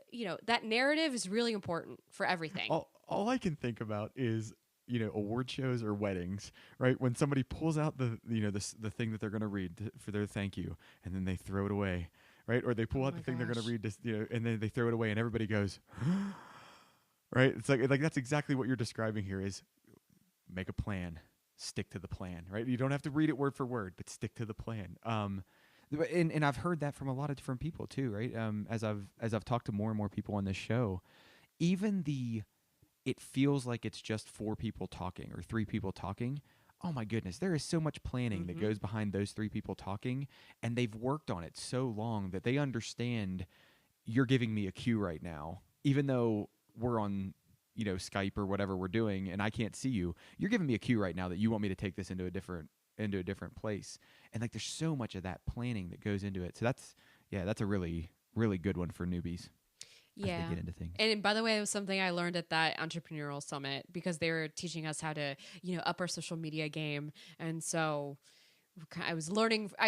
that narrative is really important for everything. All I can think about is award shows or weddings, right? When somebody pulls out the thing that they're going to read for their thank you, and then they throw it away, right? Or they pull Oh out my the thing they're going to gosh. read, and then they throw it away, and everybody goes, right? It's like that's exactly what you're describing here. Is make a plan, stick to the plan, right? You don't have to read it word for word, but stick to the plan. And I've heard that from a lot of different people too, right? As I've talked to more and more people on this show, even it feels like it's just 4 people talking or 3 people talking. Oh my goodness, there is so much planning that goes behind those 3 people talking, and they've worked on it so long that they understand you're giving me a cue right now, even though we're on Skype or whatever we're doing and I can't see you. You're giving me a cue right now that you want me to take this into a different place. And like there's so much of that planning that goes into it. So that's a really, really good one for newbies. Yeah. As they get into things. And by the way, it was something I learned at that entrepreneurial summit because they were teaching us how to, up our social media game. And so I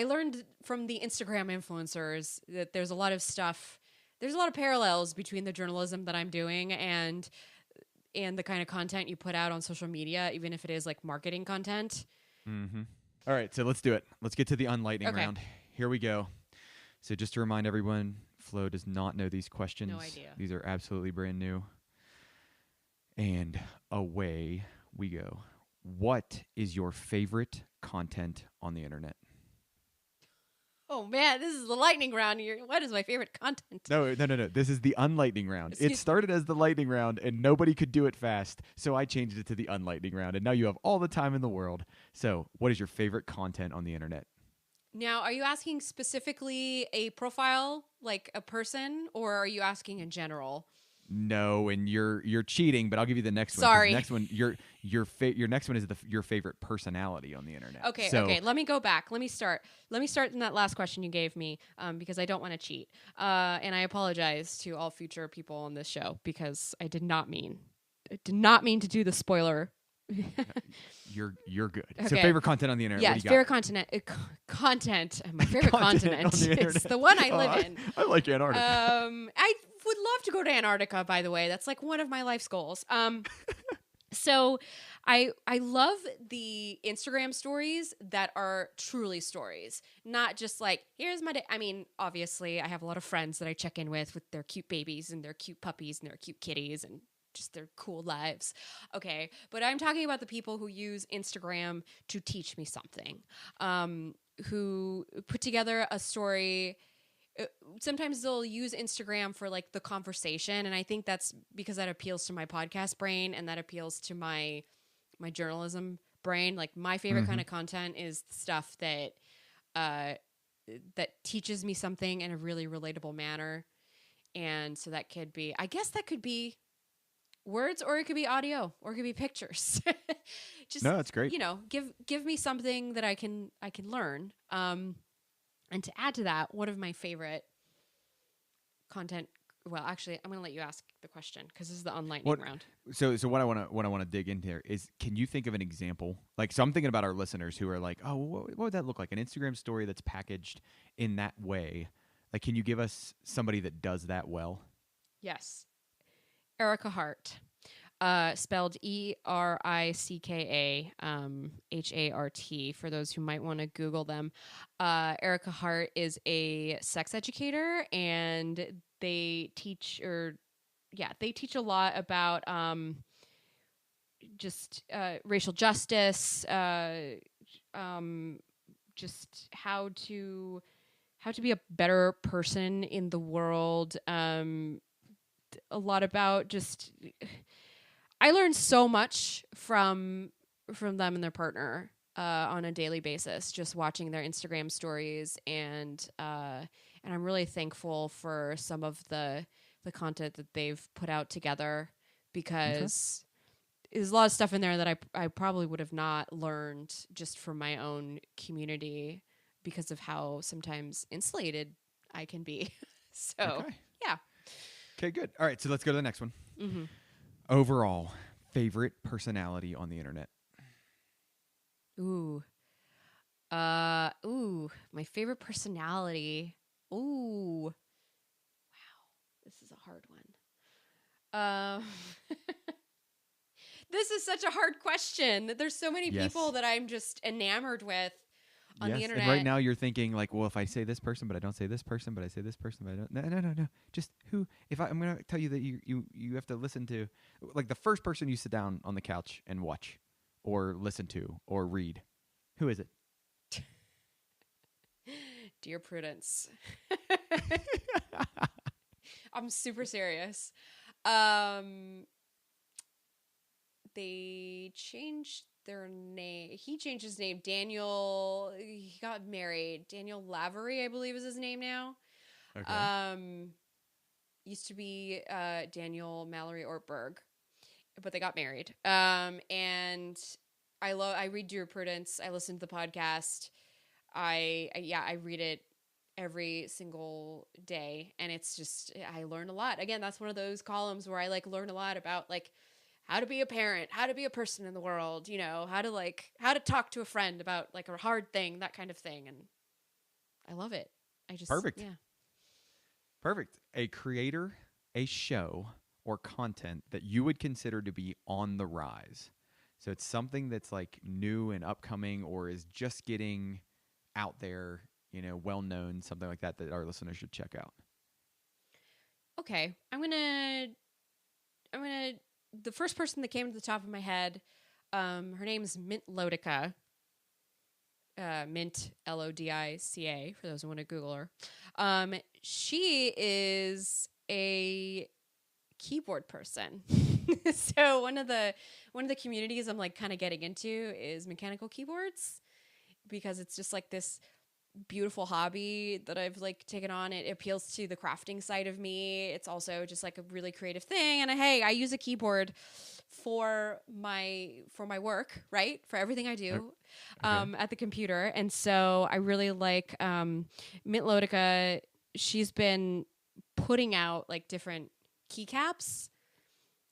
learned from the Instagram influencers that there's a lot of stuff. There's a lot of parallels between the journalism that I'm doing and the kind of content you put out on social media, even if it is like marketing content. Mm-hmm. All right, so let's do it. Let's get to the unlightning round. Here we go. So just to remind everyone, Flo does not know these questions. No idea. These are absolutely brand new. And away we go. What is your favorite content on the internet? Oh man, this is the lightning round. What is my favorite content? No. This is the unlightning round. It started as the lightning round, and nobody could do it fast, so I changed it to the unlightning round, and now you have all the time in the world. So, what is your favorite content on the internet? Now, are you asking specifically a profile, like a person, or are you asking in general? No, and you're cheating, but I'll give you the next one. Sorry. The next one, your next one is your favorite personality on the internet. Okay. Let me go back. Let me start in that last question you gave me, because I don't want to cheat, and I apologize to all future people on this show because I did not mean to do the spoiler. You're good. Okay. So favorite content on the internet. Yes, favorite content. Content. My favorite continent. It's the one I live in. I like Antarctica. I would love to go to Antarctica. By the way, that's like one of my life's goals. So I love the Instagram stories that are truly stories, not just like here's my day. I mean, obviously, I have a lot of friends that I check in with their cute babies and their cute puppies and their cute kitties and just their cool lives. Okay. But I'm talking about the people who use Instagram to teach me something, who put together a story. Sometimes they'll use Instagram for like the conversation. And I think that's because that appeals to my podcast brain and that appeals to my journalism brain. Like my favorite kind of content is stuff that, that teaches me something in a really relatable manner. And so that could be, I guess that could be words, or it could be audio, or it could be pictures. Just, no, that's great. Give me something that I can learn. And to add to that, one of my favorite content. Well, actually, I'm going to let you ask the question because this is the unlightning round. So what I want to dig into here is, can you think of an example? Like, so I'm thinking about our listeners who are like, oh, what would that look like? An Instagram story that's packaged in that way. Like, can you give us somebody that does that well? Yes. Erica Hart, spelled ERICKA, HART, for those who might want to Google them. Erica Hart is a sex educator, and they teach a lot about just racial justice, just how to be a better person in the world. A lot about just, I learned so much from them and their partner on a daily basis, just watching their Instagram stories, and I'm really thankful for some of the content that they've put out together, because there's a lot of stuff in there that I probably would have not learned just from my own community because of how sometimes insulated I can be. So, yeah. Okay, good. All right, so let's go to the next one. Mm-hmm. Overall, favorite personality on the internet? My favorite personality. Wow. This is a hard one. This is such a hard question. There's so many Yes. people that I'm just enamored with on the internet. And right now you're thinking like, well, if I say this person, but I don't say this person, but I say this person, but I don't. No. Just who? I'm going to tell you that you have to listen to, like the first person you sit down on the couch and watch, or listen to, or read. Who is it? Dear Prudence. I'm super serious. They changed their name. He changed his name. Daniel. He got married. Daniel Lavery, I believe, is his name now. Okay. Used to be Daniel Mallory Ortberg, but they got married. And I read Dear Prudence. I listen to the podcast. I read it every single day, and it's just, I learn a lot. Again, that's one of those columns where I like learn a lot about like how to be a parent, how to be a person in the world, you know, how to talk to a friend about like a hard thing, that kind of thing. And I love it. Perfect. Yeah. Perfect. A creator, a show, or content that you would consider to be on the rise. So it's something that's like new and upcoming, or is just getting out there, you know, well known, something like that our listeners should check out. Okay. I'm gonna the first person that came to the top of my head, her name's Mint Lodica. Mint Lodica, for those who want to Google her. She is a keyboard person. So one of the communities I'm like kind of getting into is mechanical keyboards, because it's just like this beautiful hobby that I've like taken on. It appeals to the crafting side of me. It's also just like a really creative thing. And I use a keyboard for my work, right? For everything I do at the computer. And so I really like Mint Lodica. She's been putting out like different keycaps,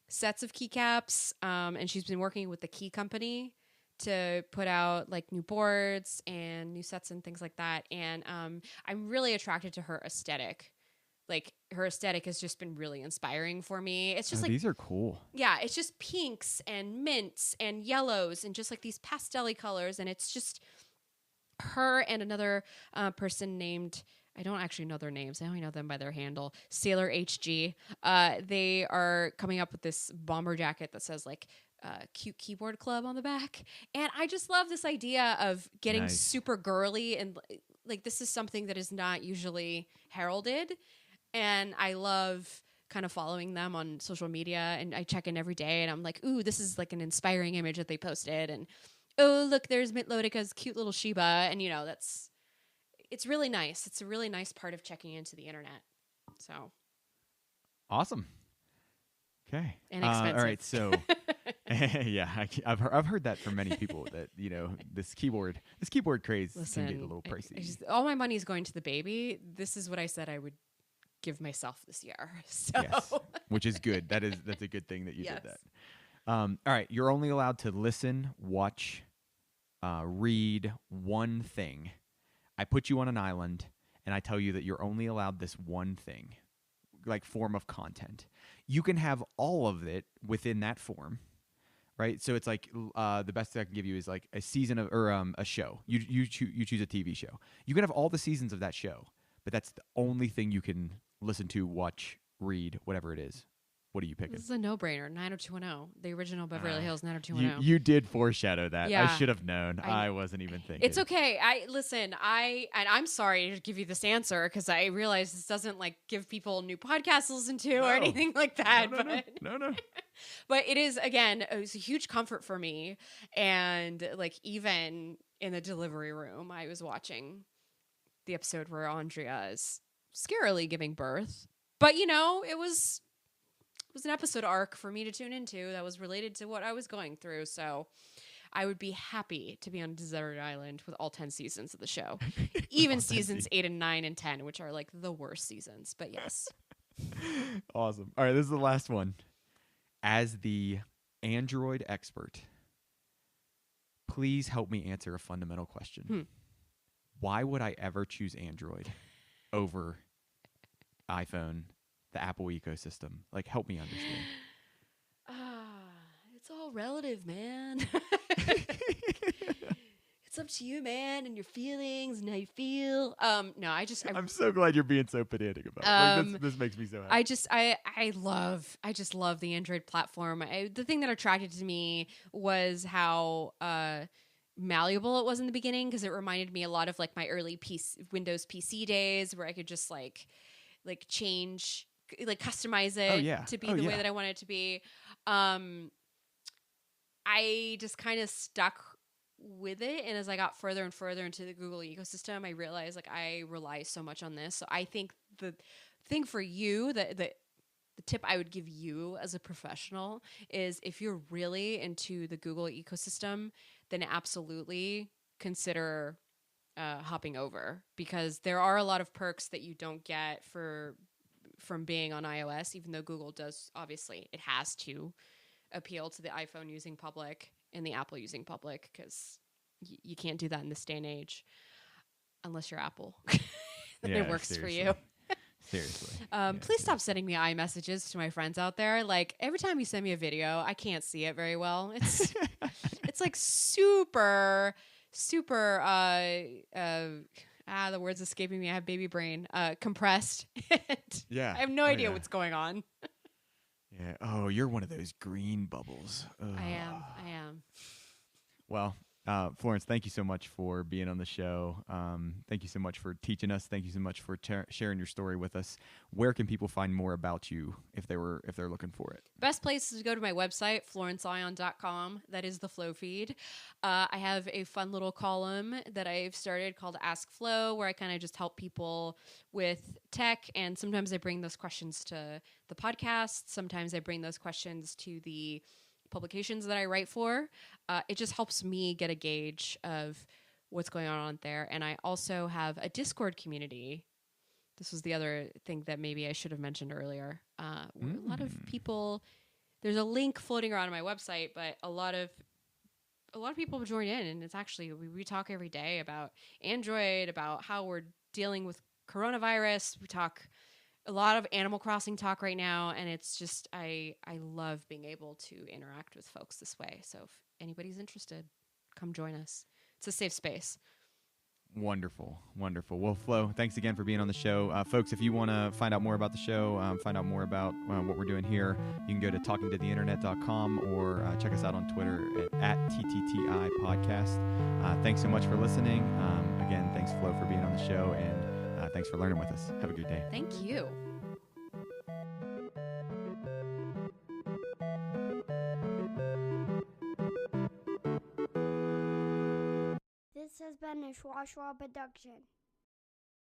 sets of keycaps, and she's been working with the Key Company to put out like new boards and new sets and things like that. And I'm really attracted to her aesthetic. Like her aesthetic has just been really inspiring for me. It's just like, these are cool. Yeah, it's just pinks and mints and yellows and just like these pastel-y colors. And it's just her and another person named, I don't actually know their names, I only know them by their handle, Sailor HG. They are coming up with this bomber jacket that says like Cute Keyboard Club on the back. And I just love this idea of getting super girly, and like this is something that is not usually heralded. And I love kind of following them on social media, and I check in every day and I'm like, ooh, this is like an inspiring image that they posted. And oh, look, there's Mint Lodica's cute little Shiba. And you know, it's really nice. It's a really nice part of checking into the internet. So awesome. Okay. And expensive. All right. So yeah, I've heard that from many people that, you know, this keyboard craze can get a little pricey. All my money is going to the baby. This is what I said I would give myself this year. So. Yes, which is good. That's a good thing that you did that. All right. You're only allowed to listen, watch, read one thing. I put you on an island and I tell you that you're only allowed this one thing, like form of content. You can have all of it within that form, right? So it's like the best I can give you is like a season of, or a show. You choose a TV show. You can have all the seasons of that show, but that's the only thing you can listen to, watch, read, whatever it is. What are you picking? This is a no-brainer. 90210, the original Beverly Hills 90210. You did foreshadow that. Yeah. I should have known. I wasn't even thinking. It's okay. I'm sorry to give you this answer because I realize this doesn't like give people new podcasts to listen to or anything like that. No. But it is, again, it was a huge comfort for me. And like even in the delivery room, I was watching the episode where Andrea is scarily giving birth. But you know, it was an episode arc for me to tune into that was related to what I was going through. So I would be happy to be on a deserted island with all 10 seasons of the show, even seasons 8 and 9 and 10, which are like the worst seasons. But yes. Awesome. All right. This is the last one. As the Android expert, please help me answer a fundamental question. Why would I ever choose Android over iPhone, the Apple ecosystem? Like, help me understand. it's all relative, man. It's up to you, man, and your feelings and how you feel. No, I'm so glad you're being so pedantic about it. Like, this makes me so happy. I just love the Android platform. The thing that attracted to me was how malleable it was in the beginning, because it reminded me a lot of like my early Windows PC days, where I could just like change, like customize it to be the way that I want it to be. I just kind of stuck with it, and as I got further and further into the Google ecosystem, I realized like I rely so much on this. So I think the thing for you, the tip I would give you as a professional is, if you're really into the Google ecosystem, then absolutely consider hopping over, because there are a lot of perks that you don't get from being on iOS, even though Google does, obviously it has to appeal to the iPhone using public and the Apple using public, because you can't do that in this day and age unless you're Apple. Then it works for you. Seriously. Please stop sending me iMessages to my friends out there. Like, every time you send me a video, I can't see it very well. It's it's like super the word's escaping me. I have baby brain. Compressed. Yeah. I have no idea what's going on. Yeah. Oh, you're one of those green bubbles. Ugh. I am. Well, Florence, thank you so much for being on the show. Thank you so much for teaching us. Thank you so much for sharing your story with us. Where can people find more about you if they're looking for it? Best place is to go to my website, florenceion.com. That is the Flow feed. I have a fun little column that I've started called Ask Flo, where I kind of just help people with tech, and sometimes I bring those questions to the podcast. Sometimes I bring those questions to the publications that I write for. It just helps me get a gauge of what's going on there. And I also have a Discord community. This was the other thing that maybe I should have mentioned earlier. Where a lot of people, there's a link floating around on my website, but a lot of people join in, and it's actually, we talk every day about Android, about how we're dealing with coronavirus. We talk a lot of Animal Crossing talk right now, and it's just, I love being able to interact with folks this way. So if anybody's interested, come join us. It's a safe space. Wonderful. Well, Flo, thanks again for being on the show. Folks, if you want to find out more about the show, find out more about what we're doing here, you can go to talkingtotheinternet.com or check us out on Twitter at TTTI Podcast. Thanks so much for listening. Again, thanks, Flo, for being on the show, and thanks for learning with us. Have a good day. Thank you. This has been a Schwa Schwa production.